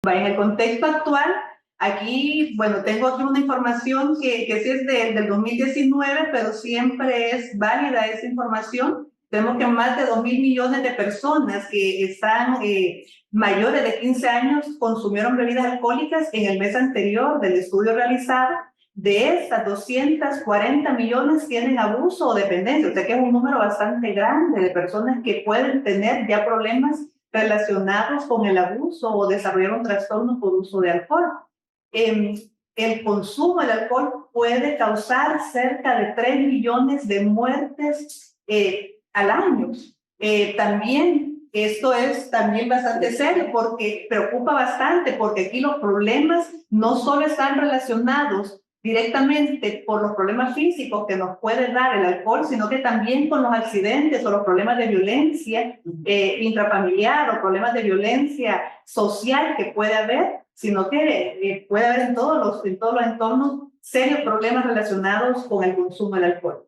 En el contexto actual, aquí, bueno, tengo aquí una información que sí es del 2019, pero siempre es válida esa información. Tenemos que más de 2.000 millones de personas que están mayores de 15 años consumieron bebidas alcohólicas en el mes anterior del estudio realizado. De estas, 240 millones tienen abuso o dependencia, o sea que es un número bastante grande de personas que pueden tener ya problemas relacionados con el abuso o desarrollar un trastorno por uso de alcohol. El consumo del alcohol puede causar cerca de 3 millones de muertes al año. También esto es también bastante serio porque preocupa bastante, porque aquí los problemas no solo están relacionados directamente por los problemas físicos que nos puede dar el alcohol, sino que también con los accidentes o los problemas de violencia intrafamiliar o problemas de violencia social que puede haber, sino que puede haber en todos los entornos serios problemas relacionados con el consumo del alcohol.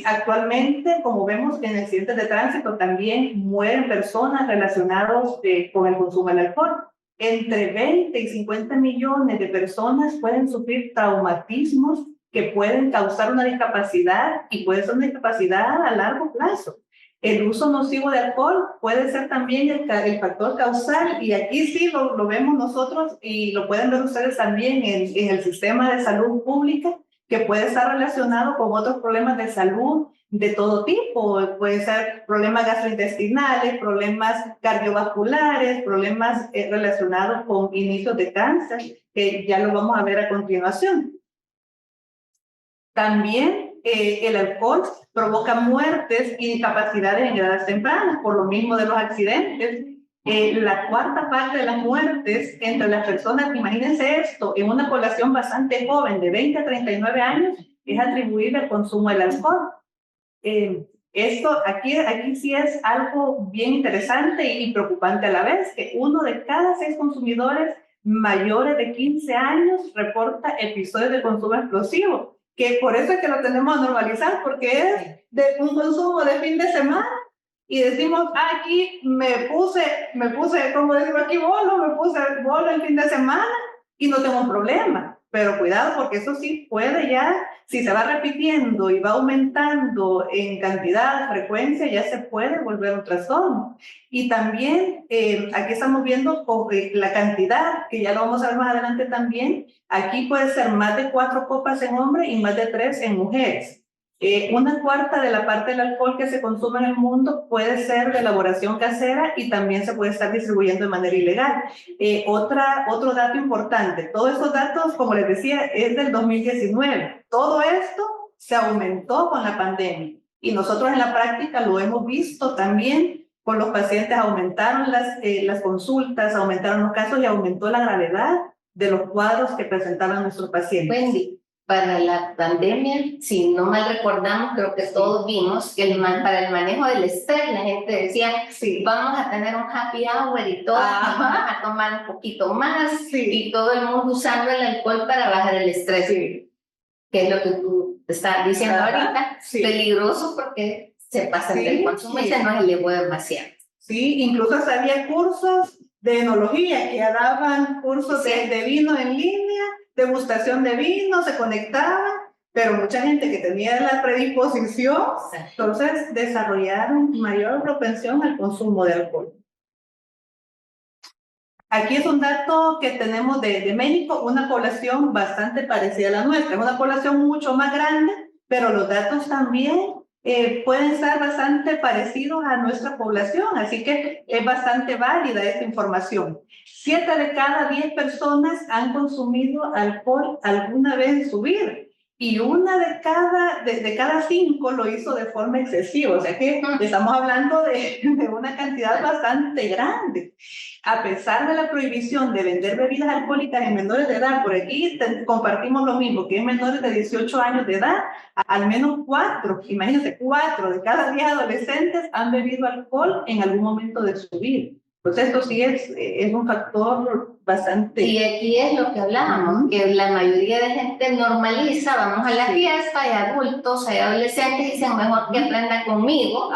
Actualmente, como vemos en accidentes de tránsito, también mueren personas relacionadas con el consumo del alcohol. Entre 20 y 50 millones de personas pueden sufrir traumatismos que pueden causar una discapacidad y puede ser una discapacidad a largo plazo. El uso nocivo de alcohol puede ser también el factor causal, y aquí sí lo vemos nosotros y lo pueden ver ustedes también en el sistema de salud pública, que puede estar relacionado con otros problemas de salud de todo tipo. Puede ser problemas gastrointestinales, problemas cardiovasculares, problemas relacionados con inicios de cáncer, que ya lo vamos a ver a continuación. También el alcohol provoca muertes y discapacidades en edades tempranas, por lo mismo de los accidentes. La cuarta parte de las muertes entre las personas, imagínense esto, en una población bastante joven, de 20 a 39 años, es atribuible al consumo del alcohol. Esto aquí sí es algo bien interesante y preocupante a la vez, que 1 de cada 6 consumidores mayores de 15 años reporta episodios de consumo explosivo, que por eso es que lo tenemos a normalizar, porque es de un consumo de fin de semana y decimos, aquí me puse, como decimos aquí, me puse bolo el fin de semana y no tengo un problema. Pero cuidado, porque eso sí puede ya, si se va repitiendo y va aumentando en cantidad, frecuencia, ya se puede volver un trastorno. Y también aquí estamos viendo la cantidad, que ya lo vamos a ver más adelante también. Aquí puede ser más de 4 copas en hombres y más de 3 en mujeres. Una cuarta de la parte del alcohol que se consume en el mundo puede ser de elaboración casera y también se puede estar distribuyendo de manera ilegal. Otro dato importante, todos esos datos, como les decía, es del 2019. Todo esto se aumentó con la pandemia y nosotros en la práctica lo hemos visto también con los pacientes. Aumentaron las consultas, aumentaron los casos y aumentó la gravedad de los cuadros que presentaban nuestros pacientes. Wendy, para la pandemia, si no mal recordamos, creo que todos vimos que para el manejo del estrés, la gente decía, vamos a tener un happy hour y todas vamos a tomar un poquito más, y todo el mundo usando el alcohol para bajar el estrés, que es lo que tú estás diciendo ahorita, peligroso porque se pasa del consumo y se nos elevó demasiado. Sí, incluso había cursos de enología que daban cursos de vino en línea, degustación de vino, se conectaban, pero mucha gente que tenía la predisposición, entonces desarrollaron mayor propensión al consumo de alcohol. Aquí es un dato que tenemos de México, una población bastante parecida a la nuestra, es una población mucho más grande, pero los datos también pueden ser bastante parecidos a nuestra población, así que es bastante válida esta información. 7 de cada 10 personas han consumido alcohol alguna vez en su vida y 1 de cada 5 lo hizo de forma excesiva, o sea que estamos hablando de una cantidad bastante grande. A pesar de la prohibición de vender bebidas alcohólicas en menores de edad, por aquí compartimos lo mismo, que en menores de 18 años de edad, al menos 4, imagínense, 4 de cada 10 adolescentes han bebido alcohol en algún momento de su vida. Entonces esto sí es un factor bastante... Y aquí es lo que hablábamos, que la mayoría de gente normaliza, vamos a la fiesta, hay adultos, hay adolescentes, y dicen, mejor que aprenda conmigo,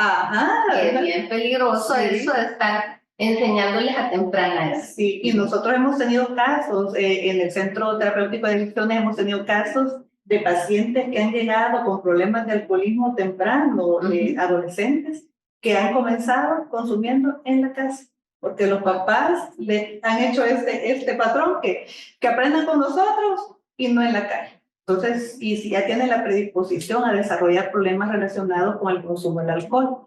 que es bien peligroso eso de estar enseñándoles a temprana edad. Sí, y nosotros hemos tenido casos, en el Centro Terapéutico de Adicciones hemos tenido casos de pacientes que han llegado con problemas de alcoholismo temprano, adolescentes, que han comenzado consumiendo en la casa, porque los papás le han hecho este patrón que aprendan con nosotros y no en la calle. Entonces, y si ya tienen la predisposición a desarrollar problemas relacionados con el consumo del alcohol.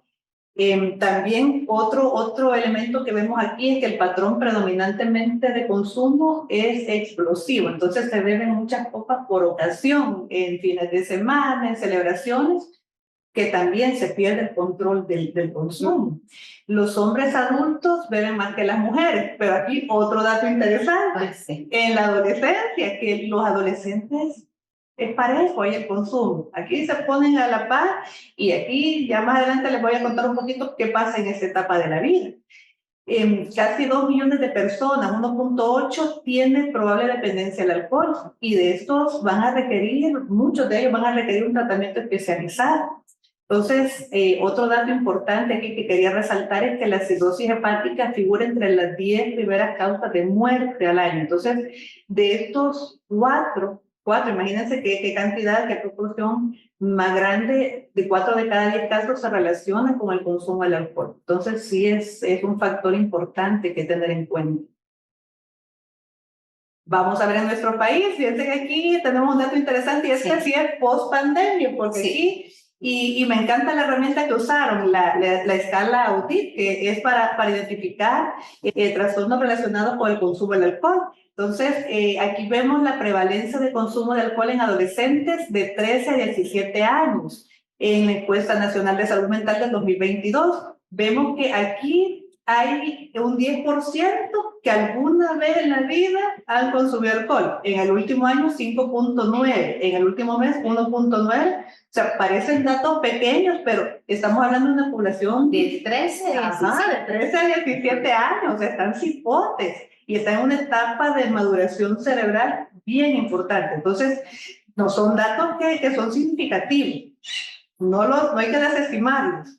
También otro elemento que vemos aquí es que el patrón predominantemente de consumo es explosivo, entonces se beben muchas copas por ocasión, en fines de semana, en celebraciones, que también se pierde el control del consumo. Los hombres adultos beben más que las mujeres, pero aquí otro dato interesante, Sí. En la adolescencia, que los adolescentes es parejo ahí el consumo. Aquí se ponen a la par y aquí ya más adelante les voy a contar un poquito qué pasa en esta etapa de la vida. Casi 2 millones de personas, 1.8, tienen probable dependencia al alcohol y de estos van a requerir, muchos de ellos van a requerir un tratamiento especializado. Entonces, otro dato importante aquí que quería resaltar es que la cirrosis hepática figura entre las 10 primeras causas de muerte al año. Entonces, de estos cuatro, imagínense qué cantidad, qué proporción más grande, de 4 de cada 10 casos se relaciona con el consumo del alcohol. Entonces, sí es un factor importante que tener en cuenta. Vamos a ver en nuestro país, fíjense que aquí tenemos un dato interesante y es que sí es post-pandemia, porque aquí... Y me encanta la herramienta que usaron, la escala AUTIP, que es para identificar trastornos relacionados con el consumo del alcohol. Entonces, aquí vemos la prevalencia de consumo de alcohol en adolescentes de 13 a 17 años en la encuesta nacional de salud mental del 2022. Vemos que aquí hay un 10% que alguna vez en la vida han consumido alcohol. En el último año, 5.9. En el último mes, 1.9. O sea, parecen datos pequeños, pero estamos hablando de una población de 13 a 17 años. O sea, están cipotes y están en una etapa de maduración cerebral bien importante. Entonces, no son datos que son significativos. No hay que desestimarlos.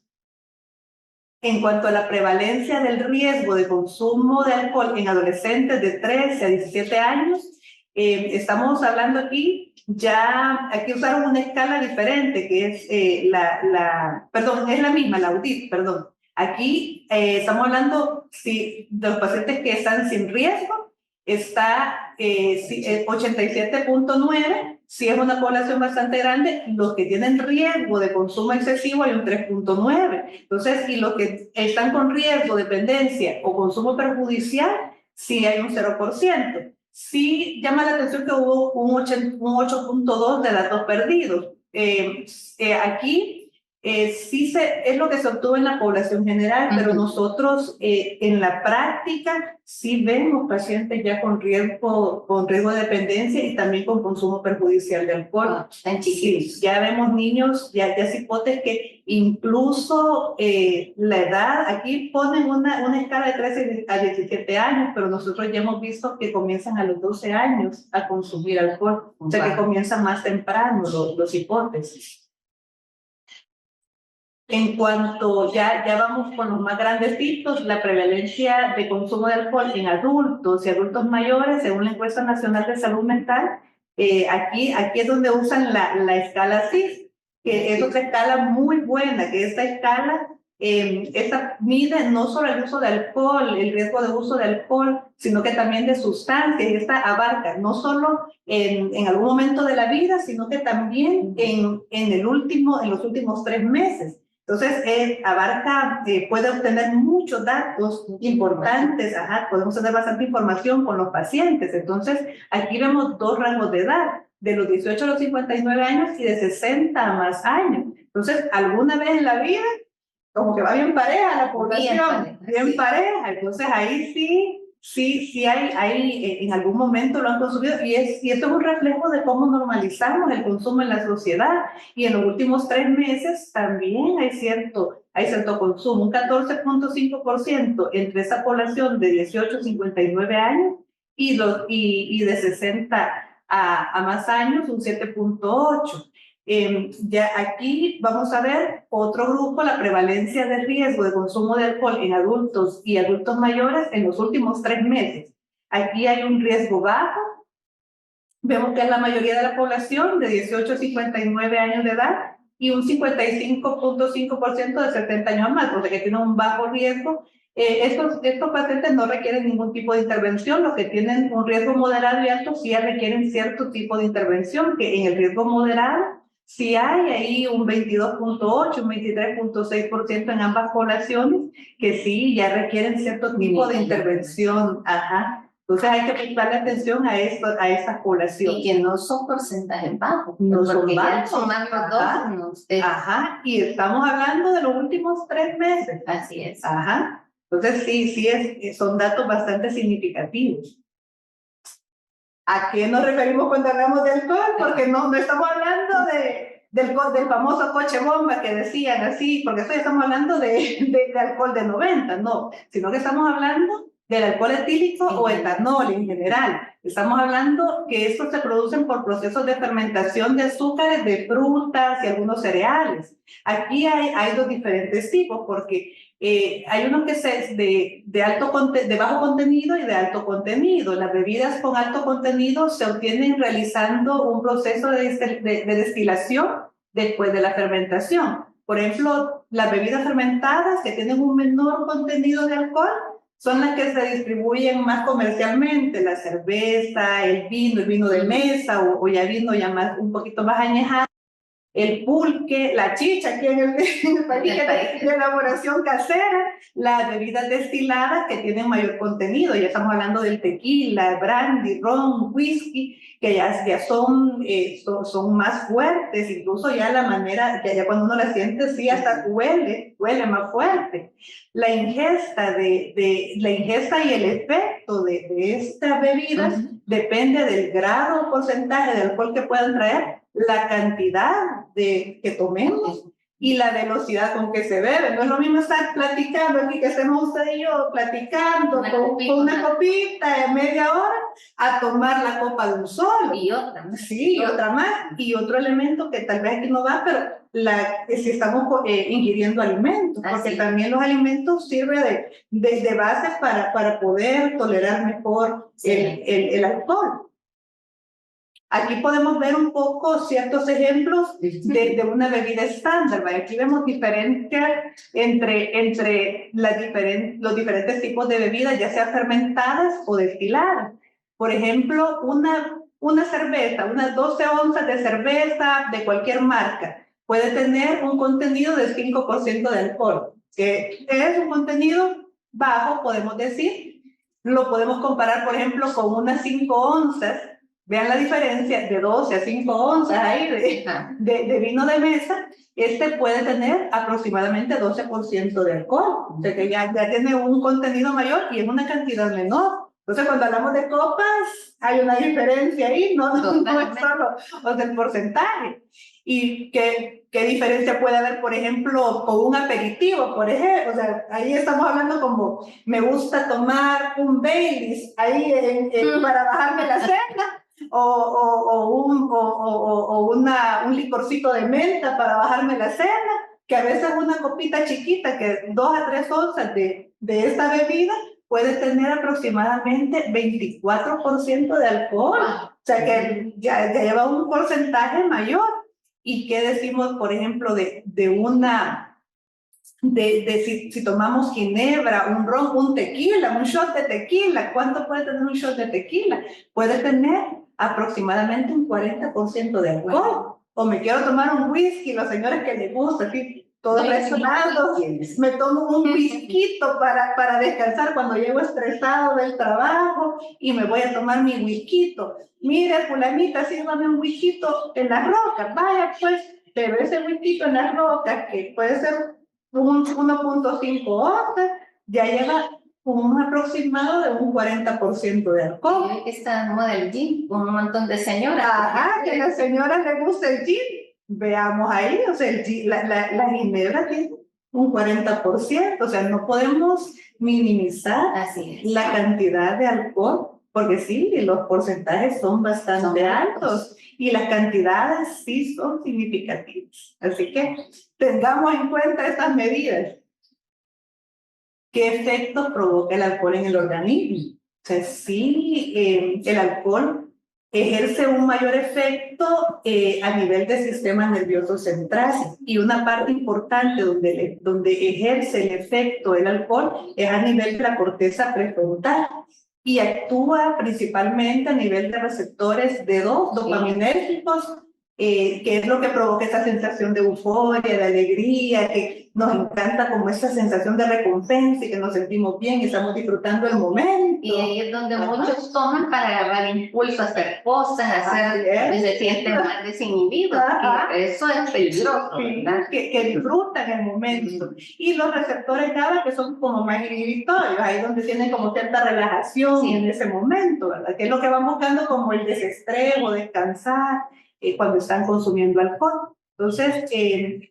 En cuanto a la prevalencia del riesgo de consumo de alcohol en adolescentes de 13 a 17 años, estamos hablando aquí, aquí usaron una escala diferente, que es es la misma, la UDIT, perdón. Aquí estamos hablando de los pacientes que están sin riesgo, está 87.9, si es una población bastante grande. Los que tienen riesgo de consumo excesivo hay un 3.9. Entonces, y los que están con riesgo de dependencia o consumo perjudicial, sí hay un 0%. Sí llama la atención que hubo un 8.2 de datos perdidos. Aquí sí es lo que se obtuvo en la población general, pero nosotros en la práctica sí vemos pacientes ya con riesgo de dependencia y también con consumo perjudicial de alcohol. Sí, ya vemos niños, ya cipotes que incluso la edad, aquí ponen una escala de 13 a 17 años, pero nosotros ya hemos visto que comienzan a los 12 años a consumir alcohol, o sea que comienzan más temprano los cipotes. En cuanto ya vamos con los más grandecitos, la prevalencia de consumo de alcohol en adultos y adultos mayores, según la encuesta nacional de salud mental, aquí es donde usan la escala CIS, que es otra escala muy buena, que esta escala esta mide no solo el uso de alcohol, el riesgo de uso de alcohol, sino que también de sustancias, y esta abarca no solo en algún momento de la vida, sino que también en los últimos 3 meses. Entonces, puede obtener muchos datos importantes, podemos tener bastante información con los pacientes. Entonces, aquí vemos 2 rangos de edad, de los 18 a los 59 años y de 60 a más años. Entonces, alguna vez en la vida, como que va bien pareja la población, bien pareja. Entonces, ahí sí hay en algún momento lo han consumido y esto es un reflejo de cómo normalizamos el consumo en la sociedad, y en los últimos 3 meses también hay cierto consumo, un 14.5% entre esa población de 18 a 59 años y de 60 a más años, un 7.8%. Ya aquí vamos a ver otro grupo, la prevalencia de riesgo de consumo de alcohol en adultos y adultos mayores en los últimos 3 meses. Aquí hay un riesgo bajo. Vemos que es la mayoría de la población de 18 a 59 años de edad y un 55.5% de 70 años más, o sea que tiene un bajo riesgo. Estos pacientes no requieren ningún tipo de intervención, los que tienen un riesgo moderado y alto sí requieren cierto tipo de intervención, que en el riesgo moderado sí hay ahí un 22.8, un 23.6% en ambas poblaciones, que sí ya requieren cierto tipo de intervención. Ajá. Entonces hay que prestarle atención a estas poblaciones. Y que no son porcentajes bajos. No son porque bajos. Ya sumar los dos. Ajá, y estamos hablando de los últimos 3 meses. Así es. Ajá. Entonces son datos bastante significativos. ¿A qué nos referimos cuando hablamos de alcohol? Porque no estamos hablando del famoso coche bomba que decían así, porque eso ya estamos hablando de alcohol de 90, no, sino que estamos hablando del alcohol etílico o etanol en general. Estamos hablando que estos se producen por procesos de fermentación de azúcares de frutas y algunos cereales. Aquí hay dos diferentes tipos, porque hay uno que es de bajo contenido y de alto contenido. Las bebidas con alto contenido se obtienen realizando un proceso de destilación después de la fermentación. Por ejemplo, las bebidas fermentadas que tienen un menor contenido de alcohol son las que se distribuyen más comercialmente, la cerveza, el vino de mesa o ya vino ya un poquito más añejado. El pulque, la chicha aquí en el país, de elaboración casera, las bebidas destiladas que tienen mayor contenido, ya estamos hablando del tequila, brandy, ron, whisky, que ya son más fuertes, incluso ya la manera, ya cuando uno la siente, sí, hasta huele más fuerte. La ingesta y el efecto de estas bebidas depende del grado o porcentaje de alcohol que puedan traer, la cantidad que tomemos y la velocidad con que se bebe. No es lo mismo estar platicando aquí, que estemos usted y yo platicando con una copita de media hora, a tomar la copa de un solo. Y otra más. Sí, y otra más. Y otro elemento que tal vez aquí no va, pero si estamos ingiriendo alimentos, porque también los alimentos sirven de base para poder tolerar mejor el alcohol. Aquí podemos ver un poco ciertos ejemplos de una bebida estándar. Aquí vemos diferencia entre los diferentes tipos de bebidas, ya sea fermentadas o destiladas. Por ejemplo, una cerveza, unas 12 onzas de cerveza de cualquier marca, puede tener un contenido de 5% de alcohol, que es un contenido bajo, podemos decir. Lo podemos comparar, por ejemplo, con unas 5 onzas. Vean la diferencia de 12 a 5 onzas ahí de vino de mesa. Puede tener aproximadamente 12% de alcohol. O sea que ya tiene un contenido mayor y en una cantidad menor. Entonces, cuando hablamos de copas, hay una diferencia ahí, no es solo el porcentaje. ¿Y qué diferencia puede haber, por ejemplo, con un aperitivo, por ejemplo? O sea, ahí estamos hablando como, me gusta tomar un Baileys ahí para bajarme la cena, o un licorcito de menta para bajarme la cena, que a veces una copita chiquita, que 2 a 3 onzas de esta bebida, puede tener aproximadamente 24% de alcohol. O sea que ya lleva un porcentaje mayor. ¿Y qué decimos, por ejemplo, si tomamos ginebra, un ron, un tequila, un shot de tequila? ¿Cuánto puede tener un shot de tequila? Puede tener aproximadamente un 40% de alcohol. O me quiero tomar un whisky, los señores que les gusta, así, todos resonados, me tomo un whisky para descansar cuando llego estresado del trabajo y me voy a tomar mi whisky. Mire, fulanita, sírvame un whisky en las rocas, vaya pues, pero ese whisky en las rocas, que puede ser un 1.5 onzas, ya lleva un aproximado de un 40% de alcohol. Y hoy que está de moda el gin, con un montón de señoras. Ajá, que a las señoras les gusta el gin. Veamos ahí, o sea, la ginebra tiene un 40%, o sea, no podemos minimizar la cantidad de alcohol porque sí, los porcentajes son bastante altos y las cantidades sí son significativas. Así que tengamos en cuenta estas medidas. ¿Qué efectos provoca el alcohol en el organismo? O sea, sí, el alcohol ejerce un mayor efecto a nivel del sistema nervioso central, y una parte importante donde ejerce el efecto del alcohol es a nivel de la corteza prefrontal y actúa principalmente a nivel de receptores D2 dopaminérgicos, que es lo que provoca esa sensación de euforia, de alegría, que nos encanta como esa sensación de recompensa y que nos sentimos bien y estamos disfrutando el momento. Y ahí es donde muchos toman para agarrar impulso a hacer cosas, se sienten más desinhibidos. Eso es peligroso, ¿verdad? Que disfrutan el momento. Y los receptores GABA, que son como más inhibitorios, ahí donde tienen como cierta relajación en ese momento, ¿verdad? Que es lo que van buscando como el desestrés o descansar cuando están consumiendo alcohol. Entonces,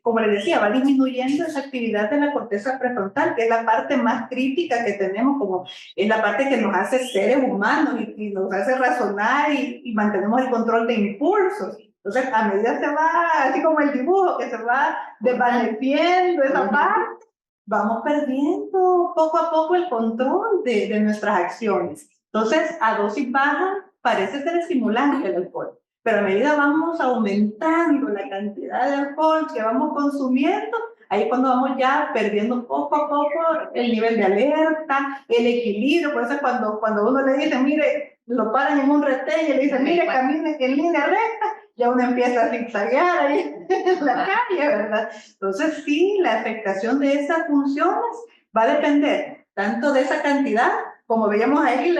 como les decía, va disminuyendo esa actividad de la corteza prefrontal, que es la parte más crítica que tenemos, como es la parte que nos hace seres humanos y nos hace razonar y mantenemos el control de impulsos. Entonces, a medida se va, así como el dibujo, que se va desvaneciendo esa parte, vamos perdiendo poco a poco el control de nuestras acciones. Entonces, a dosis baja parece ser estimulante el alcohol, pero a medida vamos aumentando la cantidad de alcohol que vamos consumiendo, ahí cuando vamos ya perdiendo poco a poco el nivel de alerta, el equilibrio. Por eso cuando uno le dice, mire, lo paran en un retén y le dicen, mire, camine en línea recta, ya uno empieza a zigzaguear ahí en la calle, ¿verdad? Entonces sí, la afectación de esas funciones va a depender tanto de esa cantidad, como veíamos ahí,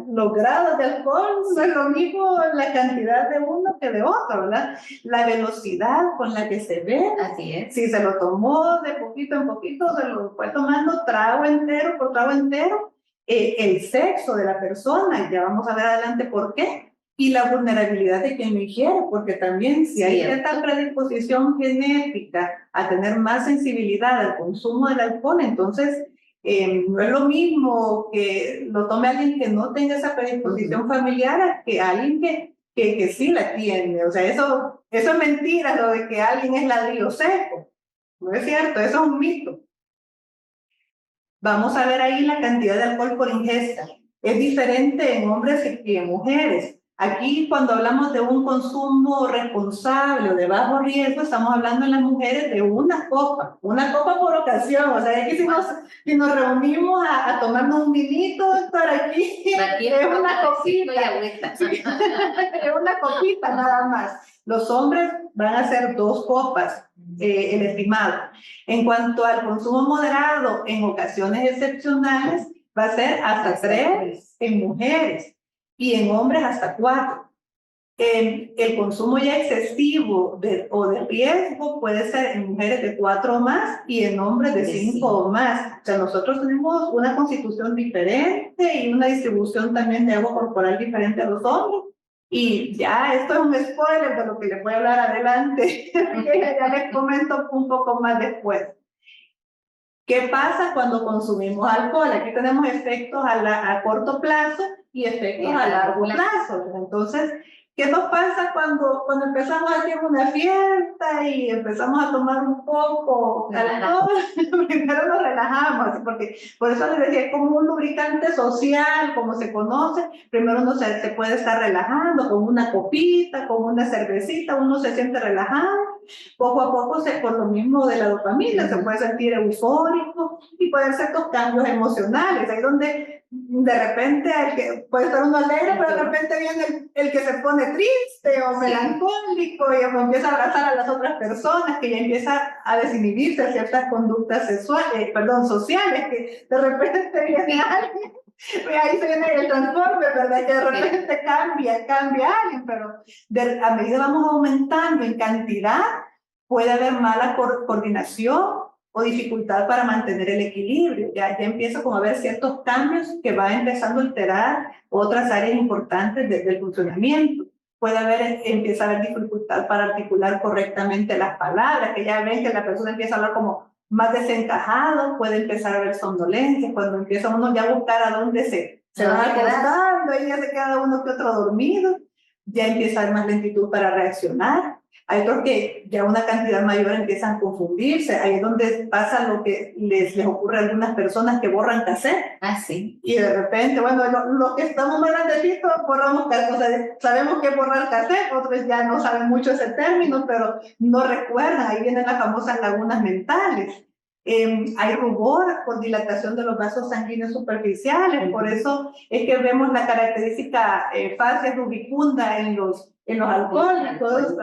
los grados de alcohol, no es lo mismo la cantidad de uno que de otro, ¿verdad? La velocidad con la que se ve. Así es. Si se lo tomó de poquito en poquito, se lo fue tomando trago entero por trago entero. El sexo de la persona, ya vamos a ver adelante por qué. Y la vulnerabilidad de quien lo ingiere, porque también si hay cierta predisposición genética a tener más sensibilidad al consumo del alcohol, entonces no es lo mismo que lo tome alguien que no tenga esa predisposición familiar a que alguien que sí la tiene. O sea, eso es mentira, lo de que alguien es ladrillo seco. No es cierto, eso es un mito. Vamos a ver ahí la cantidad de alcohol por ingesta. Es diferente en hombres y en mujeres. Aquí, cuando hablamos de un consumo responsable o de bajo riesgo, estamos hablando en las mujeres de una copa por ocasión. O sea, aquí si nos reunimos a tomarnos un vinito, doctor, aquí es una copita. Es una copita nada más. Los hombres van a ser 2 copas, el estimado. En cuanto al consumo moderado, en ocasiones excepcionales, va a ser hasta 3 en mujeres. Y en hombres hasta 4. El consumo ya excesivo o de riesgo puede ser en mujeres de 4 o más y en hombres de 5 o más. O sea, nosotros tenemos una constitución diferente y una distribución también de agua corporal diferente a los hombres. Y ya esto es un spoiler de lo que les voy a hablar adelante, que ya les comento un poco más después. ¿Qué pasa cuando consumimos alcohol? Aquí tenemos efectos a corto plazo y efectos a largo plazo. Entonces, ¿qué nos pasa cuando empezamos a hacer una fiesta y empezamos a tomar un poco alcohol? Primero nos relajamos, porque por eso les decía, es como un lubricante social, como se conoce. Primero uno se puede estar relajando con una copita, con una cervecita, uno se siente relajado. Poco a poco, por lo mismo de la dopamina, se puede sentir eufórico y pueden ser estos cambios emocionales, ahí donde de repente puede estar uno alegre, pero de repente viene el que se pone triste o melancólico y empieza a abrazar a las otras personas, que ya empieza a desinhibirse a ciertas conductas sociales, que de repente viene alguien. Ahí se viene el transforme, ¿verdad? Que de repente cambia alguien, pero a medida vamos aumentando en cantidad, puede haber mala coordinación o dificultad para mantener el equilibrio. Ya empieza como a haber ciertos cambios que va empezando a alterar otras áreas importantes del funcionamiento. Empieza a haber dificultad para articular correctamente las palabras, que ya ven que la persona empieza a hablar como más desencajado, puede empezar a haber somnolencia, cuando empieza uno ya a buscar a dónde se se van acostando, ahí ya se queda uno que otro dormido, ya empieza a haber más lentitud para reaccionar. Hay otros que ya una cantidad mayor empiezan a confundirse. Ahí es donde pasa lo que les ocurre a algunas personas que borran cassette. Ah, sí. Y de repente, bueno, los que estamos más grandecitos borramos cassette. O sea, sabemos que borrar cassette, otros ya no saben mucho ese término, pero no recuerdan. Ahí vienen las famosas lagunas mentales. Hay rubor por dilatación de los vasos sanguíneos superficiales, por eso es que vemos la característica fase rubicunda en los alcohólicos,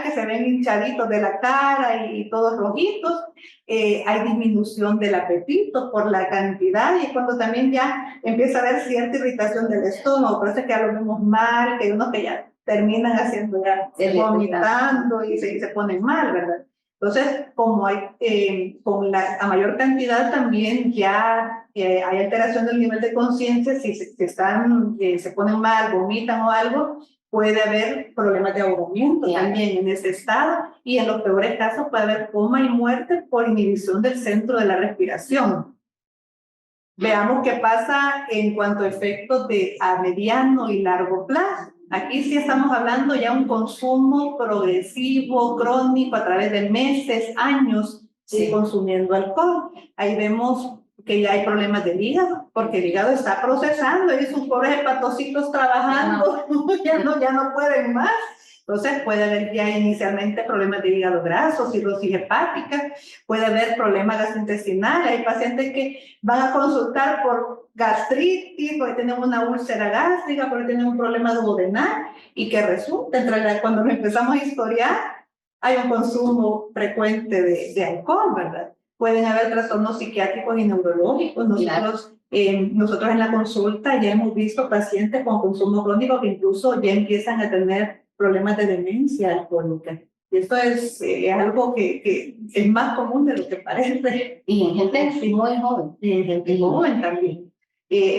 que se ven hinchaditos de la cara y todos rojitos. Hay disminución del apetito por la cantidad y cuando también ya empieza a haber cierta irritación del estómago, por eso es que ya lo vemos mal, que hay unos que ya terminan haciendo ya vomitando y se ponen mal, ¿verdad? Entonces, como hay, a mayor cantidad también ya hay alteración del nivel de conciencia, si se ponen mal, vomitan o algo, puede haber problemas de ahogamiento también en ese estado y en los peores casos puede haber coma y muerte por inhibición del centro de la respiración. Veamos qué pasa en cuanto a efectos a mediano y largo plazo. Aquí sí estamos hablando ya de un consumo progresivo, crónico, a través de meses, años, consumiendo alcohol. Ahí vemos que ya hay problemas del hígado, porque el hígado está procesando y sus pobres hepatocitos trabajando, ya no pueden más. Entonces puede haber ya inicialmente problemas de hígado graso, cirrosis hepática, puede haber problemas gastrointestinales. Hay pacientes que van a consultar por gastritis, porque tienen una úlcera gástrica, porque tienen un problema duodenal y que resulta, cuando lo empezamos a historiar, hay un consumo frecuente de alcohol, ¿verdad? Pueden haber trastornos psiquiátricos y neurológicos. Nosotros en la consulta ya hemos visto pacientes con consumo crónico que incluso ya empiezan a tener problemas de demencia alcohólica. Y esto es algo que es más común de lo que parece. Y en gente muy joven. Y en gente joven también.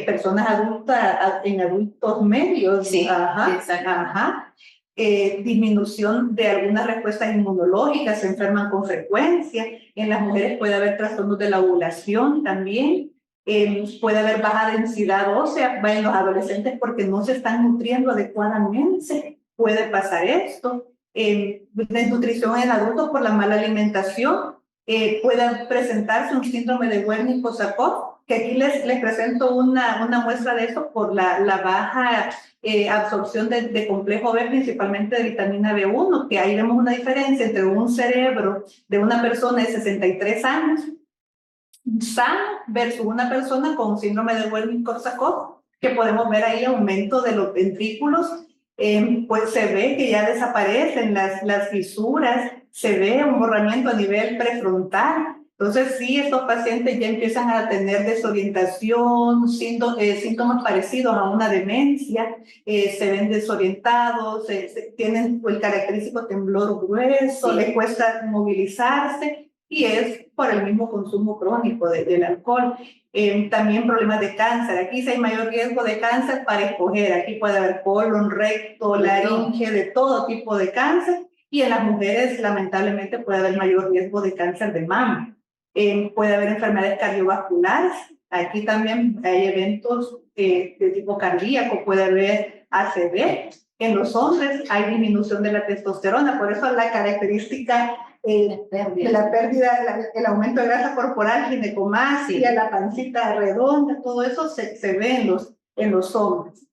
Personas adultas, en adultos medios. Sí, disminución de algunas respuestas inmunológicas, se enferman con frecuencia. En las mujeres puede haber trastornos de la ovulación también. Puede haber baja densidad ósea en los adolescentes porque no se están nutriendo adecuadamente. Puede pasar esto. Desnutrición en adultos por la mala alimentación. Puede presentarse un síndrome de Wernicke-Korsakoff, que aquí les presento una muestra de eso por la baja absorción de complejo B, principalmente de vitamina B1, que ahí vemos una diferencia entre un cerebro de una persona de 63 años sano versus una persona con síndrome de Wernicke-Korsakoff, que podemos ver ahí aumento de los ventrículos. Pues se ve que ya desaparecen las fisuras, se ve un borramiento a nivel prefrontal. Entonces sí, estos pacientes ya empiezan a tener desorientación, síntomas parecidos a una demencia, se ven desorientados, tienen el característico temblor grueso, les cuesta movilizarse y es por el mismo consumo crónico del alcohol. También problemas de cáncer. Aquí sí hay mayor riesgo de cáncer para escoger. Aquí puede haber colon, recto, laringe, de todo tipo de cáncer. Y en las mujeres, lamentablemente, puede haber mayor riesgo de cáncer de mama. Puede haber enfermedades cardiovasculares. Aquí también hay eventos de tipo cardíaco. Puede haber ACV. En los hombres hay disminución de la testosterona. Por eso la característica la pérdida, el aumento de grasa corporal, ginecomastia, la pancita redonda, todo eso se ve en los hombres.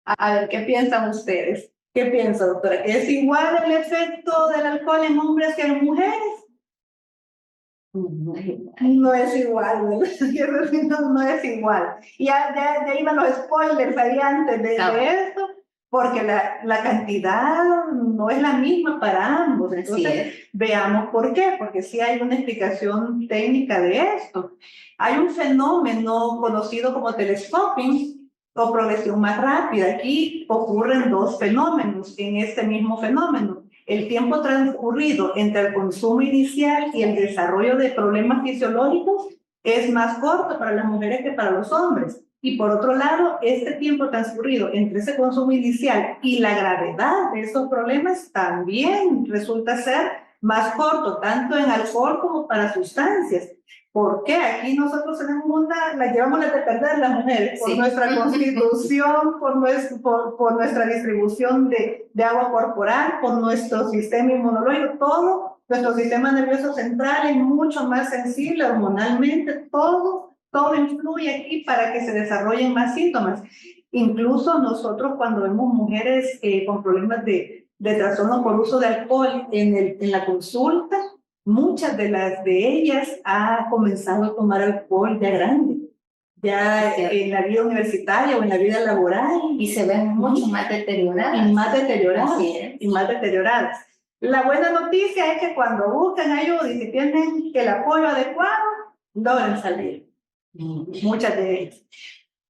A ver, ¿qué piensan ustedes? ¿Qué piensa, doctora? ¿Es igual el efecto del alcohol en hombres que en mujeres? No es igual, no es igual. Y ya iban los spoilers ahí antes de esto, porque la cantidad no es la misma para ambos. Entonces, veamos por qué, porque sí hay una explicación técnica de esto. Hay un fenómeno conocido como telescoping o progresión más rápida. Aquí ocurren dos fenómenos en este mismo fenómeno. El tiempo transcurrido entre el consumo inicial y el desarrollo de problemas fisiológicos es más corto para las mujeres que para los hombres. Y por otro lado, este tiempo transcurrido entre ese consumo inicial y la gravedad de esos problemas también resulta ser más corto, tanto en alcohol como para sustancias. ¿Por qué? Aquí nosotros tenemos la llevamos a depender las mujeres, por Sí. nuestra constitución, por nuestra distribución de agua corporal, por nuestro sistema inmunológico, todo, nuestro sistema nervioso central es mucho más sensible hormonalmente, todo influye aquí para que se desarrollen más síntomas. Incluso nosotros cuando vemos mujeres con problemas de trastorno por uso de alcohol en la consulta, muchas de ellas han comenzado a tomar alcohol ya grande, ya en la vida universitaria o en la vida laboral. Y se ven mucho más deterioradas. Y más deterioradas. La buena noticia es que cuando buscan ayuda y si tienen el apoyo adecuado, logran salir. Muchas de ellas.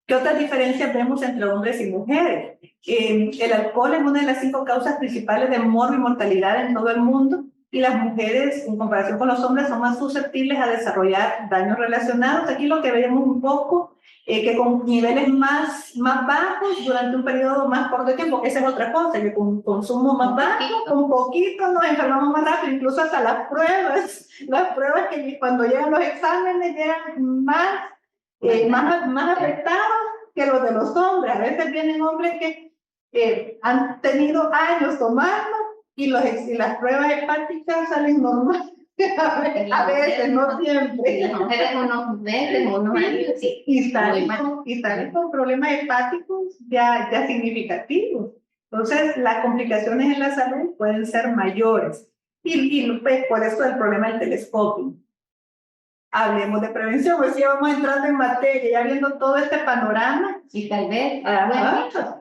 ¿Qué otras diferencias vemos entre hombres y mujeres? El alcohol es una de las 5 causas principales de morbo y mortalidad en todo el mundo. Y las mujeres, en comparación con los hombres, son más susceptibles a desarrollar daños relacionados. Aquí lo que vemos un poco, que con niveles más bajos durante un periodo más corto de tiempo, esa es otra cosa, que con consumo más bajo, con poquito nos enfermamos más rápido, incluso hasta las pruebas que cuando llegan los exámenes llegan más afectados que los de los hombres. A veces vienen hombres que han tenido años tomando y las pruebas hepáticas salen normales. A veces, no siempre. Y las mujeres unos meses, unos años, sí. Y salen con problemas hepáticos ya significativos. Entonces, las complicaciones en la salud pueden ser mayores. Y pues, por eso el problema del telescopio. Hablemos de prevención, pues ya vamos entrando en materia, ya viendo todo este panorama. Y tal vez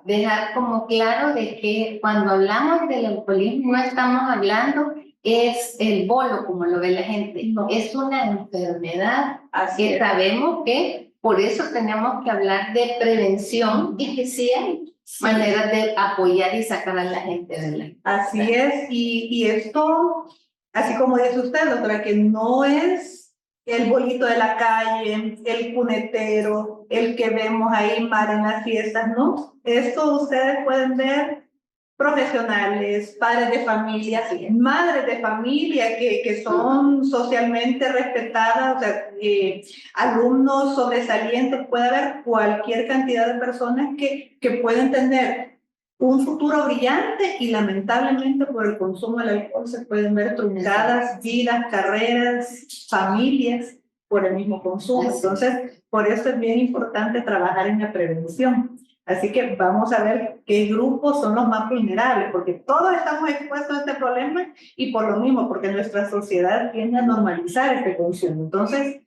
dejar como claro de que cuando hablamos del alcoholismo no estamos hablando es el bolo como lo ve la gente, No. Es una enfermedad. Así que es. Sabemos que por eso tenemos que hablar de prevención y que sí hay maneras de apoyar y sacar a la gente de la... Así es, y esto, así como dice usted, doctora, que no es el bolito de la calle, el cunetero, el que vemos ahí mal en las fiestas, ¿no? Esto ustedes pueden ver profesionales, padres de familia, madres de familia que son socialmente respetadas, o sea, alumnos sobresalientes, puede haber cualquier cantidad de personas que pueden tener un futuro brillante y lamentablemente por el consumo del alcohol se pueden ver truncadas vidas, carreras, familias por el mismo consumo. Entonces, por eso es bien importante trabajar en la prevención. Así que vamos a ver qué grupos son los más vulnerables, porque todos estamos expuestos a este problema y por lo mismo, porque nuestra sociedad tiende a normalizar este consumo. Entonces,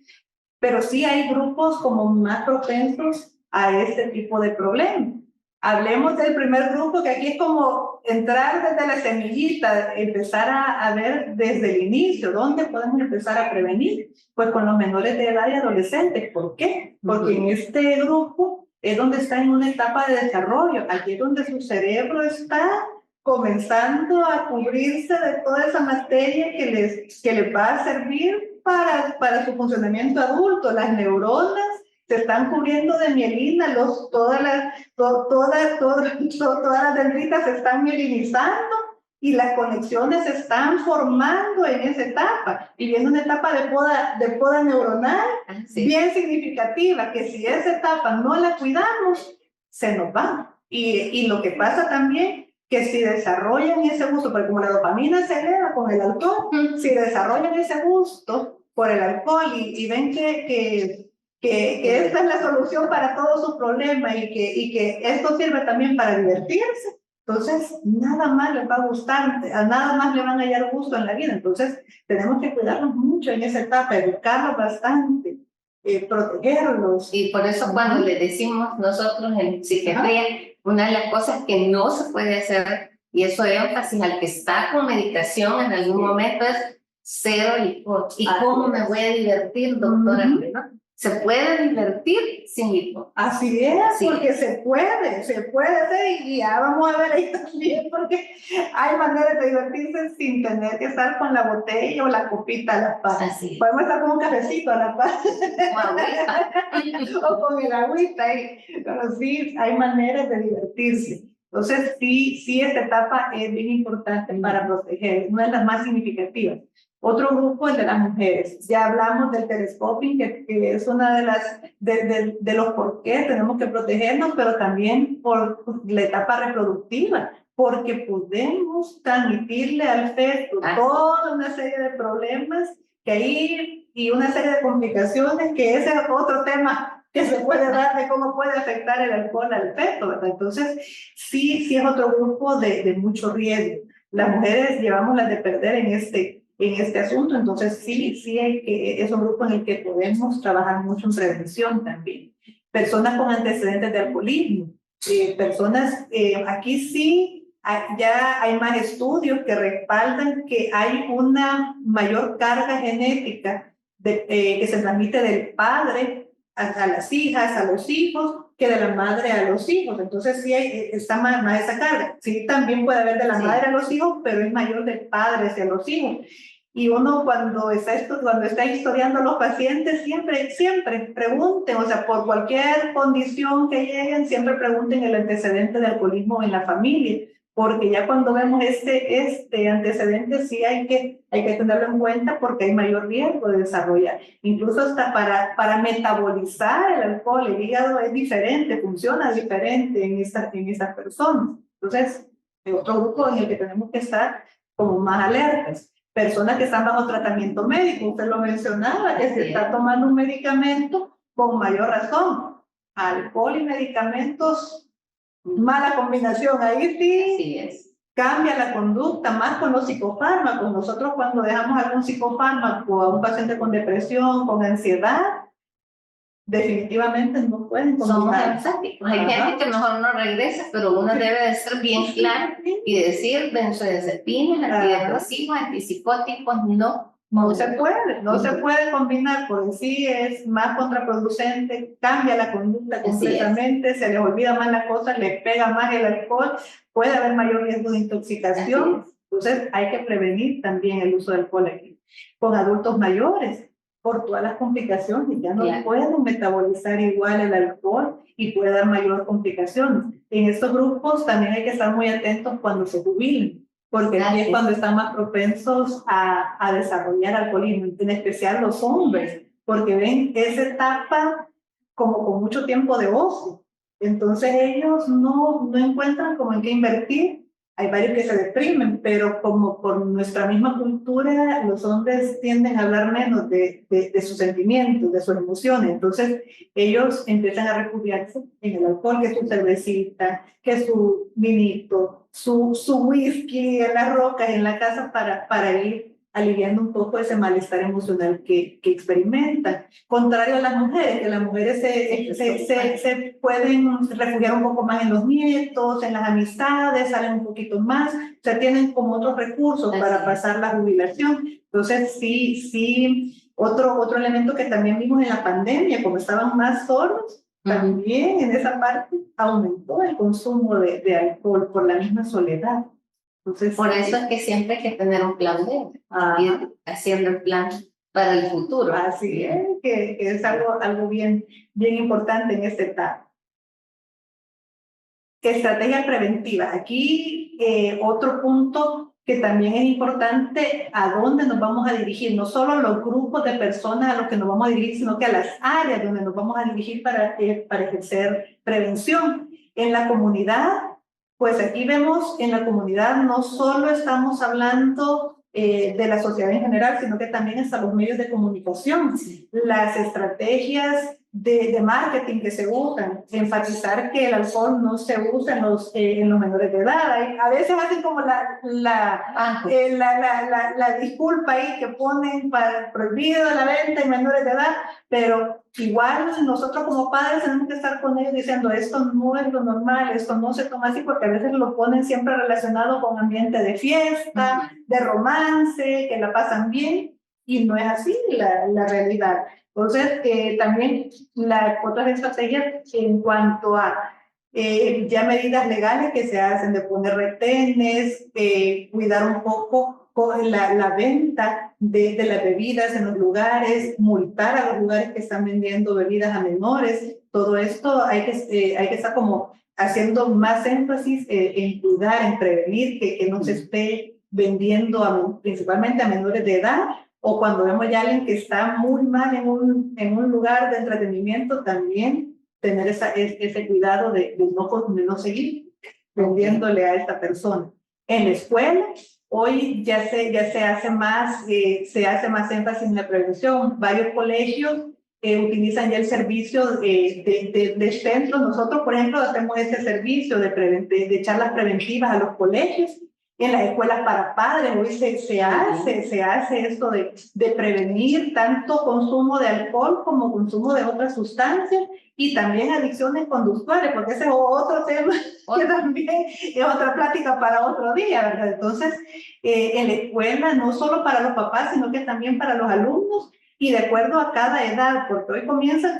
pero sí hay grupos como más propensos a este tipo de problemas. Hablemos del primer grupo, que aquí es como entrar desde la semillita, empezar a ver desde el inicio, ¿dónde podemos empezar a prevenir? Pues con los menores de edad y adolescentes. ¿Por qué? Porque en este grupo es donde está en una etapa de desarrollo, aquí es donde su cerebro está comenzando a cubrirse de toda esa materia que les va a servir para su funcionamiento adulto. Las neuronas se están cubriendo de mielina, todas las dendritas se están mielinizando y las conexiones se están formando en esa etapa. Y viene una etapa de poda neuronal bien significativa, que si esa etapa no la cuidamos, se nos va. Y lo que pasa también, que si desarrollan ese gusto, porque como la dopamina se eleva con el alcohol, si desarrollan ese gusto por el alcohol y ven que esta es la solución para todos sus problemas y que esto sirve también para divertirse, entonces nada más les va a gustar, a nada más le van a hallar gusto en la vida. Entonces tenemos que cuidarlos mucho en esa etapa, educarlos bastante, protegerlos. Y por eso cuando le decimos nosotros en psiquiatría, una de las cosas que no se puede hacer, y eso es énfasis al que está con medicación en algún momento, es cero licor. ¿Y cómo me voy a divertir, doctora? ¿No? Se puede divertir sin licor. Así es, porque se puede hacer, y ya vamos a ver ahí también, porque hay maneras de divertirse sin tener que estar con la botella o la copita a la par. Podemos estar con un cafecito a la par. O con el agüita, pero sí, hay maneras de divertirse. Entonces, sí, esta etapa es bien importante para proteger, es una de las más significativas. Otro grupo es de las mujeres. Ya hablamos del telescoping, que es una de los por qué tenemos que protegernos, pero también por la etapa reproductiva, porque podemos transmitirle al feto toda una serie de problemas que hay y una serie de complicaciones, que ese es otro tema que se puede dar de cómo puede afectar el alcohol al feto, ¿verdad? Entonces, sí es otro grupo de mucho riesgo. Las mujeres llevamos las de perder en este asunto, entonces sí es un grupo en el que podemos trabajar mucho en prevención también. Personas con antecedentes de alcoholismo, aquí sí ya hay más estudios que respaldan que hay una mayor carga genética que se transmite del padre a las hijas, a los hijos, que de la madre a los hijos. Entonces sí está más esa carga. Sí, también puede haber de la madre a los hijos, pero es mayor del padre hacia los hijos. Y uno cuando está historiando a los pacientes, siempre pregunten, o sea, por cualquier condición que lleguen, siempre pregunten el antecedente de alcoholismo en la familia, porque ya cuando vemos este antecedente sí hay que tenerlo en cuenta, porque hay mayor riesgo de desarrollar. Incluso hasta para metabolizar el alcohol, el hígado es diferente, funciona diferente en estas personas. Entonces, hay otro grupo en el que tenemos que estar como más alertas. Personas que están bajo tratamiento médico, usted lo mencionaba, que se está tomando un medicamento con mayor razón. Alcohol y medicamentos, mala combinación, ahí sí cambia la conducta, más con los psicofármacos. Nosotros cuando dejamos algún psicofármaco a un paciente con depresión, con ansiedad, definitivamente no pueden combinar. Somos enfáticos. Hay gente que mejor no regresa, pero uno debe de ser bien claro y decir benzodiazepinas, antidepresivos, antipsicóticos, no se puede combinar, porque sí es más contraproducente, cambia la conducta completamente, se les olvida más las cosas, les pega más el alcohol, puede haber mayor riesgo de intoxicación. Entonces hay que prevenir también el uso del alcohol aquí. Con adultos mayores, por todas las complicaciones, ya no pueden metabolizar igual el alcohol y puede dar mayor complicaciones. En estos grupos también hay que estar muy atentos cuando se jubilen, porque aquí es cuando están más propensos a desarrollar alcoholismo, en especial los hombres, porque ven esa etapa como con mucho tiempo de ocio. Entonces ellos no encuentran como en qué invertir. Hay varios que se deprimen, pero como por nuestra misma cultura, los hombres tienden a hablar menos de sus sentimientos, de sus emociones. Entonces, ellos empiezan a refugiarse en el alcohol, que es su cervecita, que es su vinito, su whisky en las rocas, en la casa, para ir aliviando un poco ese malestar emocional que experimentan. Contrario a las mujeres, que las mujeres se pueden refugiar un poco más en los nietos, en las amistades, salen un poquito más, o sea, tienen como otros recursos para pasar la jubilación. Entonces, sí, otro elemento que también vimos en la pandemia, como estaban más solos, también en esa parte aumentó el consumo de alcohol por la misma soledad. Entonces, por eso es que siempre hay que tener un plan B, ir haciendo el plan para el futuro. Así es, que es algo bien importante en esta etapa. Estrategias preventivas. Aquí otro punto que también es importante, a dónde nos vamos a dirigir, no solo los grupos de personas a los que nos vamos a dirigir, sino que a las áreas donde nos vamos a dirigir para ejercer prevención. En la comunidad, pues aquí vemos en la comunidad no solo estamos hablando de la sociedad en general, sino que también hasta los medios de comunicación, las estrategias de marketing que se usan, enfatizar que el alcohol no se usa en los menores de edad. A veces hacen como la disculpa ahí que ponen para prohibido la venta en menores de edad, pero igual nosotros como padres tenemos que estar con ellos diciendo esto no es lo normal, esto no se toma así, porque a veces lo ponen siempre relacionado con ambiente de fiesta, de romance, que la pasan bien, y no es así la realidad. Entonces, también otras estrategias en cuanto a ya medidas legales que se hacen de poner retenes, cuidar un poco con la venta de las bebidas en los lugares, multar a los lugares que están vendiendo bebidas a menores. Todo esto hay que estar como haciendo más énfasis en cuidar, en prevenir que no se esté vendiendo principalmente a menores de edad, o cuando vemos ya a alguien que está muy mal en un lugar de entretenimiento, también tener ese cuidado de no seguir vendiéndole a esta persona. En la escuela, hoy ya se hace más énfasis en la prevención. Varios colegios utilizan ya el servicio de centros. Nosotros, por ejemplo, hacemos ese servicio de charlas preventivas a los colegios. En las escuelas para padres hoy se hace esto de prevenir tanto consumo de alcohol como consumo de otras sustancias y también adicciones conductuales, porque ese es otro tema que también es otra plática para otro día, ¿verdad? Entonces, en la escuela, no solo para los papás, sino que también para los alumnos, y de acuerdo a cada edad, porque hoy comienzan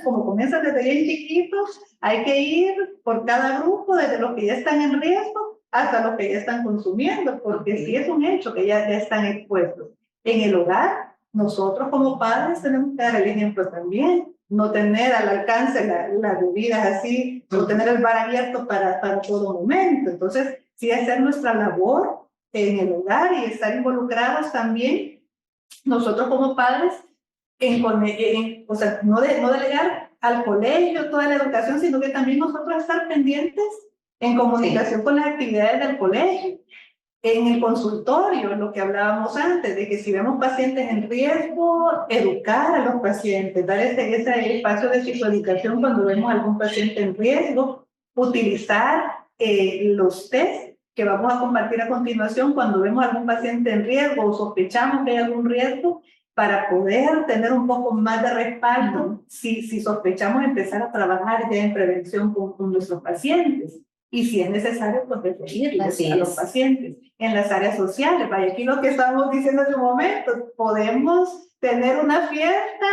desde bien chiquitos, hay que ir por cada grupo, desde los que ya están en riesgo hasta los que ya están consumiendo, porque sí es un hecho que ya están expuestos. En el hogar, nosotros como padres tenemos que dar el ejemplo también, no tener al alcance las bebidas así, no tener el bar abierto para todo momento. Entonces, sí hacer nuestra labor en el hogar y estar involucrados también, nosotros como padres, o sea, no delegar al colegio toda la educación, sino que también nosotros estar pendientes en comunicación con las actividades del colegio, en el consultorio, lo que hablábamos antes, de que si vemos pacientes en riesgo, educar a los pacientes, dar ese espacio de psicoeducación cuando vemos algún paciente en riesgo, utilizar los test que vamos a compartir a continuación cuando vemos algún paciente en riesgo o sospechamos que hay algún riesgo, para poder tener un poco más de respaldo si sospechamos empezar a trabajar ya en prevención con nuestros pacientes. Y si es necesario, pues referirles a los pacientes. En las áreas sociales, vaya, aquí lo que estamos diciendo hace un momento, podemos tener una fiesta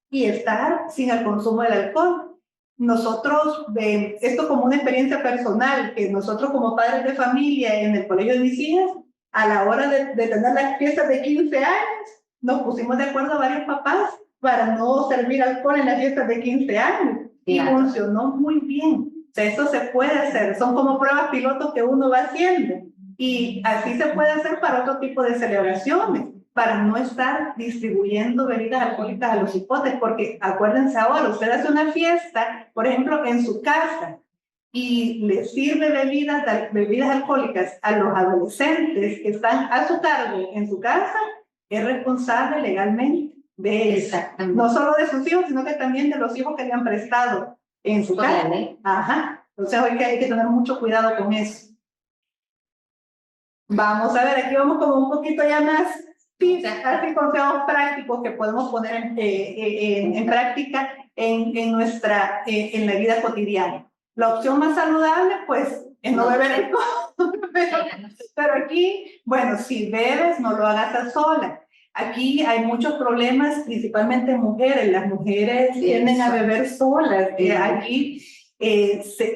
y estar sin el consumo del alcohol. Nosotros, esto como una experiencia personal, que nosotros como padres de familia en el colegio de mis hijas, a la hora de tener las fiestas de 15 años, nos pusimos de acuerdo varios papás para no servir alcohol en las fiestas de 15 años. Y funcionó muy bien. O sea, esto se puede hacer. Son como pruebas pilotos que uno va haciendo. Y así se puede hacer para otro tipo de celebraciones, para no estar distribuyendo bebidas alcohólicas a los hipotes. Porque acuérdense ahora, usted hace una fiesta, por ejemplo, en su casa, y le sirve bebidas alcohólicas a los adolescentes que están a su cargo en su casa, es responsable legalmente de eso. No solo de sus hijos, sino que también de los hijos que le han prestado en su casa. Ajá. Entonces hoy hay que tener mucho cuidado con eso. Vamos a ver, aquí vamos como un poquito ya más tips, así consejos prácticos que podemos poner en práctica en la vida cotidiana. La opción más saludable, pues, es no beber alcohol. Pero aquí, bueno, si bebes, no lo hagas a sola. Aquí hay muchos problemas, principalmente mujeres. Las mujeres tienden a beber solas. Aquí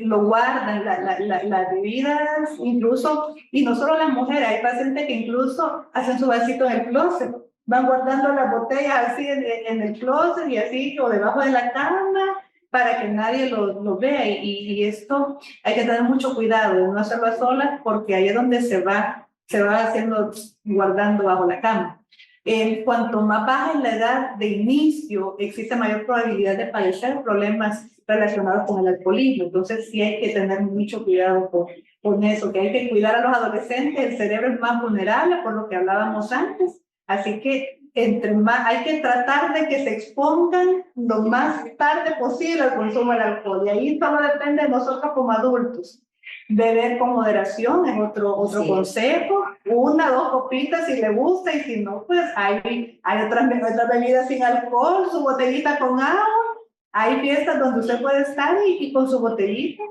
lo guardan, las bebidas, incluso, y no solo las mujeres, hay pacientes que incluso hacen su vasito en el closet. Van guardando las botellas así en el closet y así, o debajo de la cama, para que nadie lo vea, y esto hay que tener mucho cuidado de no hacerlo a solas, porque ahí es donde se va haciendo, guardando bajo la cama. Cuanto más baja es la edad de inicio, existe mayor probabilidad de padecer problemas relacionados con el alcoholismo. Entonces sí hay que tener mucho cuidado con eso, que hay que cuidar a los adolescentes. El cerebro es más vulnerable, por lo que hablábamos antes, así que hay que tratar de que se expongan lo más tarde posible al consumo del alcohol, y ahí solo depende de nosotros como adultos. Beber con moderación es otro consejo, 1 o 2 copitas si le gusta, y si no, pues hay otras bebidas sin alcohol, su botellita con agua. Hay fiestas donde usted puede estar y con su botellita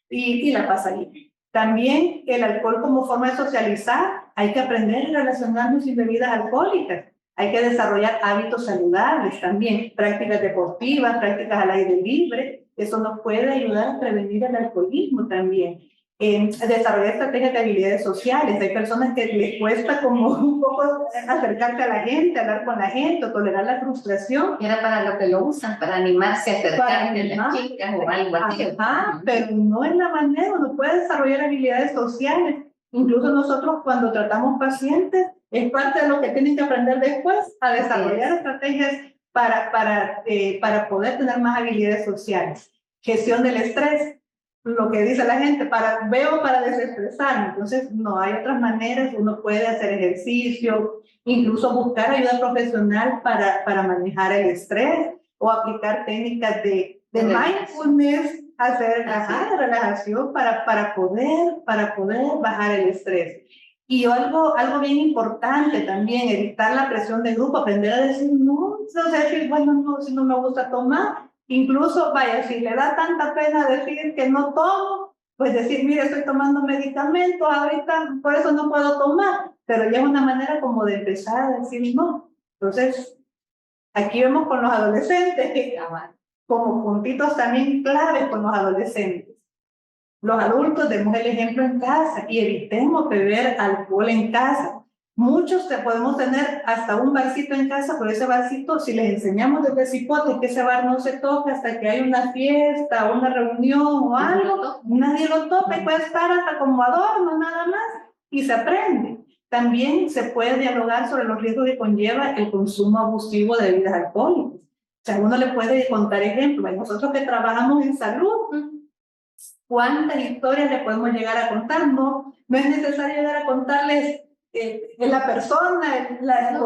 y la pasa ahí. También el alcohol como forma de socializar, hay que aprender a relacionarnos sin bebidas alcohólicas. Hay que desarrollar hábitos saludables también, prácticas deportivas, prácticas al aire libre. Eso nos puede ayudar a prevenir el alcoholismo también. Desarrollar estrategias de habilidades sociales. Hay personas que les cuesta como un poco acercarse a la gente, hablar con la gente, o tolerar la frustración. Era para lo que lo usan, para animarse a acercarse a las chicas o algo así. Pero no es la manera. Uno puede desarrollar habilidades sociales. Incluso nosotros cuando tratamos pacientes, es parte de lo que tienen que aprender después a desarrollar estrategias para poder tener más habilidades sociales. Gestión del estrés, lo que dice la gente, veo para desestresarme. Entonces, no hay otras maneras. Uno puede hacer ejercicio, incluso buscar ayuda profesional para manejar el estrés o aplicar técnicas de mindfulness, hacer de relajación para poder bajar el estrés. Y algo bien importante también, evitar la presión de grupo, aprender a decir no, o sea, decir, bueno, no, si no me gusta tomar, incluso, vaya, si le da tanta pena decir que no tomo, pues decir, mire, estoy tomando medicamentos ahorita, por eso no puedo tomar, pero ya es una manera como de empezar a decir no. Entonces, aquí vemos con los adolescentes, como puntitos también claves con los adolescentes. Los adultos demos el ejemplo en casa y evitemos beber alcohol en casa. Muchos podemos tener hasta un barcito en casa, pero ese barcito, si les enseñamos desde cipote que ese bar no se toca hasta que hay una fiesta, una reunión o algo, nadie lo toca y puede estar hasta como adorno nada más y se aprende. También se puede dialogar sobre los riesgos que conlleva el consumo abusivo de bebidas alcohólicas. O sea, uno le puede contar ejemplos. Nosotros que trabajamos en salud, ¿cuántas historias le podemos llegar a contar? No es necesario llegar a contarles la persona, el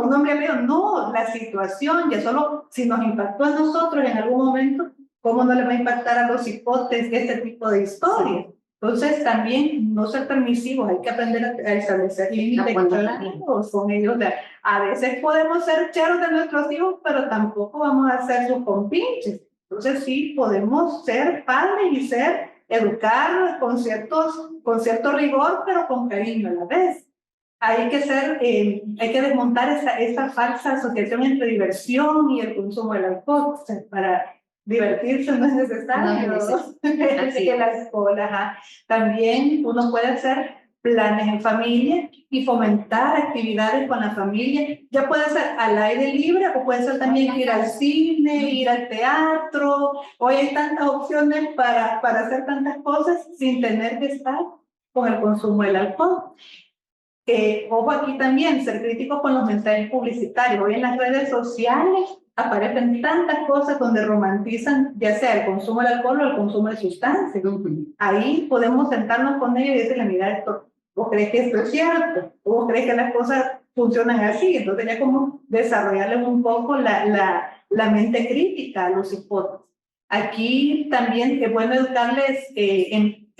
nombre mío, no, la situación, ya solo si nos impactó a nosotros en algún momento, ¿cómo no le va a impactar a los hipotes este tipo de historias? Entonces también no ser permisivos, hay que aprender a establecer límites claros con ellos. A veces podemos ser cheros de nuestros hijos, pero tampoco vamos a ser sus compinches. Entonces sí, podemos ser padres y educar con cierto rigor, pero con cariño a la vez. Hay que desmontar esa falsa asociación entre diversión y el consumo del alcohol. O sea, para divertirse no es necesario. Que la escuela, También uno puede hacer planes en familia y fomentar actividades con la familia. Ya puede ser al aire libre o puede ser también ir al cine, ir al teatro. Hoy hay tantas opciones para hacer tantas cosas sin tener que estar con el consumo del alcohol. Ojo aquí también, ser críticos con los mensajes publicitarios. Hoy en las redes sociales aparecen tantas cosas donde romantizan ya sea el consumo del alcohol o el consumo de sustancias. Ahí podemos sentarnos con ellos y decirle, mira, ¿vos crees que esto es cierto? ¿Vos crees que las cosas funcionan así? Entonces ya como desarrollarles un poco la mente crítica a los hipótesis. Aquí también es bueno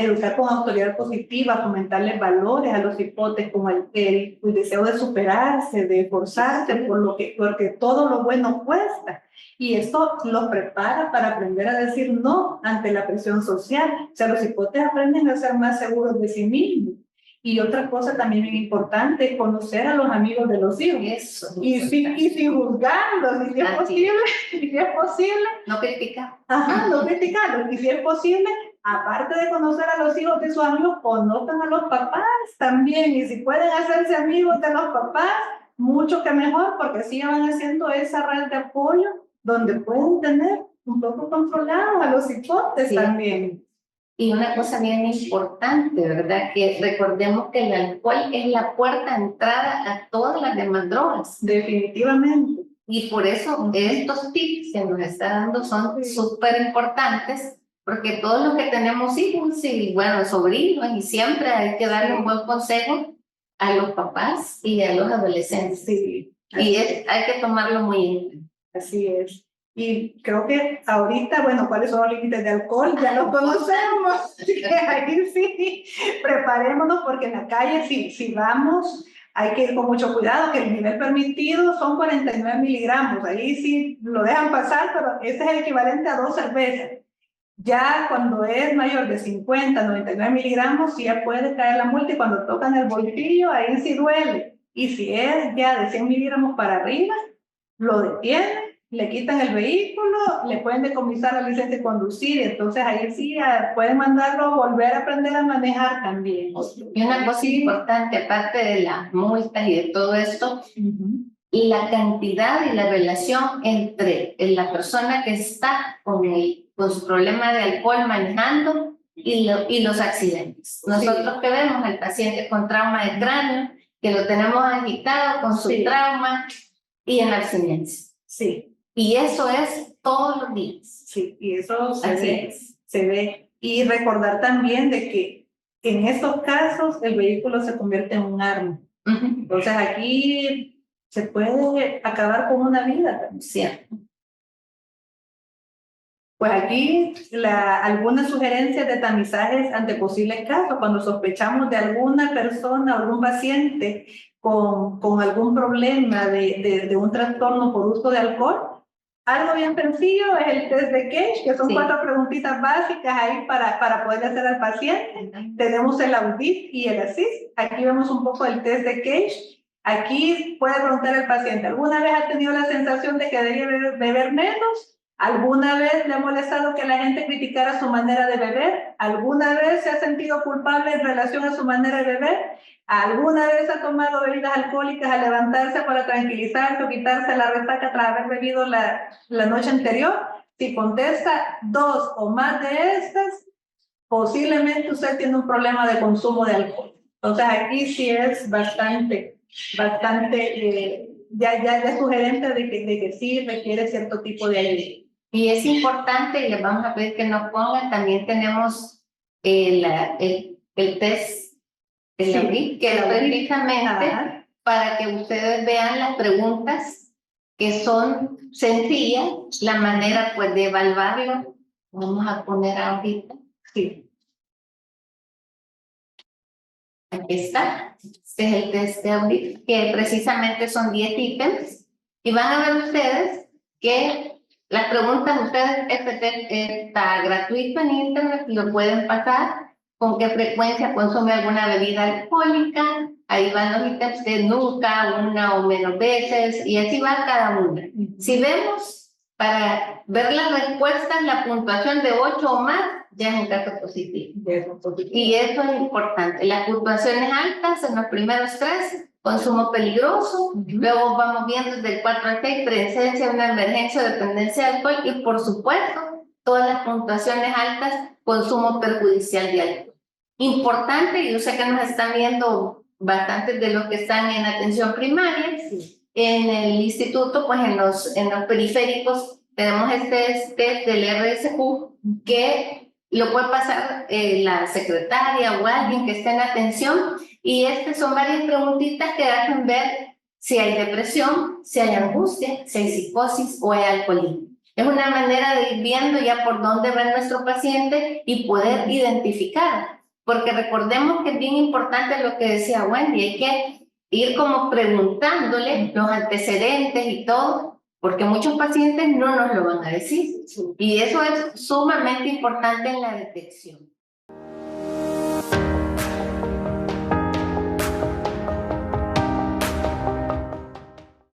educar con autoridad positiva, fomentarles valores a los hipotes, como el deseo de superarse, de esforzarse, porque todo lo bueno cuesta. Y esto los prepara para aprender a decir no ante la presión social. O sea, los hipotes aprenden a ser más seguros de sí mismos. Y otra cosa también bien importante, conocer a los amigos de los hijos. Eso. Y sin juzgarlos, y si es posible. No criticar. No criticarlos. Y si es posible, aparte de conocer a los hijos de sus amigos, conozcan a los papás también. Y si pueden hacerse amigos de los papás, mucho que mejor, porque así van haciendo esa red de apoyo donde pueden tener un poco controlados a los hipotes también. Y una cosa bien importante, ¿verdad? Que recordemos que el alcohol es la puerta de entrada a todas las demás drogas. Definitivamente. Y por eso estos tips que nos está dando son súper importantes, porque todos los que tenemos hijos y, bueno, sobrinos, y siempre hay que darle un buen consejo a los papás y a los adolescentes. Sí. Y hay que tomarlo muy en cuenta. Así es. Y creo que ahorita, bueno, ¿cuáles son los límites de alcohol? Ya los conocemos. Ahí sí, preparémonos porque en la calle, si vamos, hay que ir con mucho cuidado, que el nivel permitido son 49 miligramos. Ahí sí lo dejan pasar, pero ese es el equivalente a 2 cervezas. Ya cuando es mayor de 50, 99 miligramos, sí ya puede caer la multa y cuando tocan el bolsillo, ahí sí duele. Y si es ya de 100 miligramos para arriba, lo detienen, le quitan el vehículo, le pueden decomisar la licencia de conducir, y entonces ahí sí pueden mandarlo a volver a aprender a manejar también. Y una cosa importante, aparte de las multas y de todo esto, la cantidad y la relación entre la persona que está con su problema de alcohol manejando y los accidentes. Nosotros que vemos al paciente con trauma de cráneo, que lo tenemos agitado con su trauma y en abstinencia. Sí. Y eso es todos los días. Sí, y eso se ve. Y recordar también de que en estos casos el vehículo se convierte en un arma. Entonces aquí se puede acabar con una vida también. Cierto. Pues aquí algunas sugerencias de tamizajes ante posibles casos, cuando sospechamos de alguna persona o algún paciente con algún problema de un trastorno por uso de alcohol. Algo bien sencillo es el test de Cage, que son 4 preguntitas básicas ahí para poder hacer al paciente. Tenemos el Audit y el Assist. Aquí vemos un poco el test de Cage. Aquí puede preguntar el paciente, ¿alguna vez ha tenido la sensación de que debería beber menos? ¿Alguna vez le ha molestado que la gente criticara su manera de beber? ¿Alguna vez se ha sentido culpable en relación a su manera de beber? ¿Alguna vez ha tomado bebidas alcohólicas al levantarse para tranquilizarse o quitarse la resaca tras haber bebido la noche anterior? Si contesta 2 o más de estas, posiblemente usted tiene un problema de consumo de alcohol. Entonces aquí sí es bastante ya sugerente de que sí requiere cierto tipo de ayuda. Y es importante, y les vamos a pedir que nos pongan, también tenemos el test, que es precisamente para que ustedes vean las preguntas que son sencillas, la manera pues de evaluarlo. Vamos a poner ahorita. Sí. Aquí está. Este es el test de audit, que precisamente son 10 ítems. Y van a ver ustedes que las preguntas, ustedes, este test está gratuito en internet, lo pueden pasar. ¿Con qué frecuencia consume alguna bebida alcohólica? Ahí van los ítems de nunca, 1 o menos veces, y así va cada una. Si vemos, para ver las respuestas, la puntuación de 8 o más, ya es un caso positivo. Y eso es importante. Las puntuaciones altas en los primeros 3, consumo peligroso, luego vamos viendo desde el 4 al 6, presencia de una emergencia o dependencia de alcohol, y por supuesto, todas las puntuaciones altas, consumo perjudicial de alcohol. Importante, yo sé que nos están viendo bastantes de los que están en atención primaria, en el instituto, pues en los periféricos, tenemos este test del RSQ, que lo puede pasar la secretaria o alguien que esté en atención, y son varias preguntitas que hacen ver si hay depresión, si hay angustia, si hay psicosis o hay alcoholismo. Es una manera de ir viendo ya por dónde va nuestro paciente y poder identificar, porque recordemos que es bien importante lo que decía Wendy, hay que ir como preguntándole los antecedentes y todo, porque muchos pacientes no nos lo van a decir. Y eso es sumamente importante en la detección.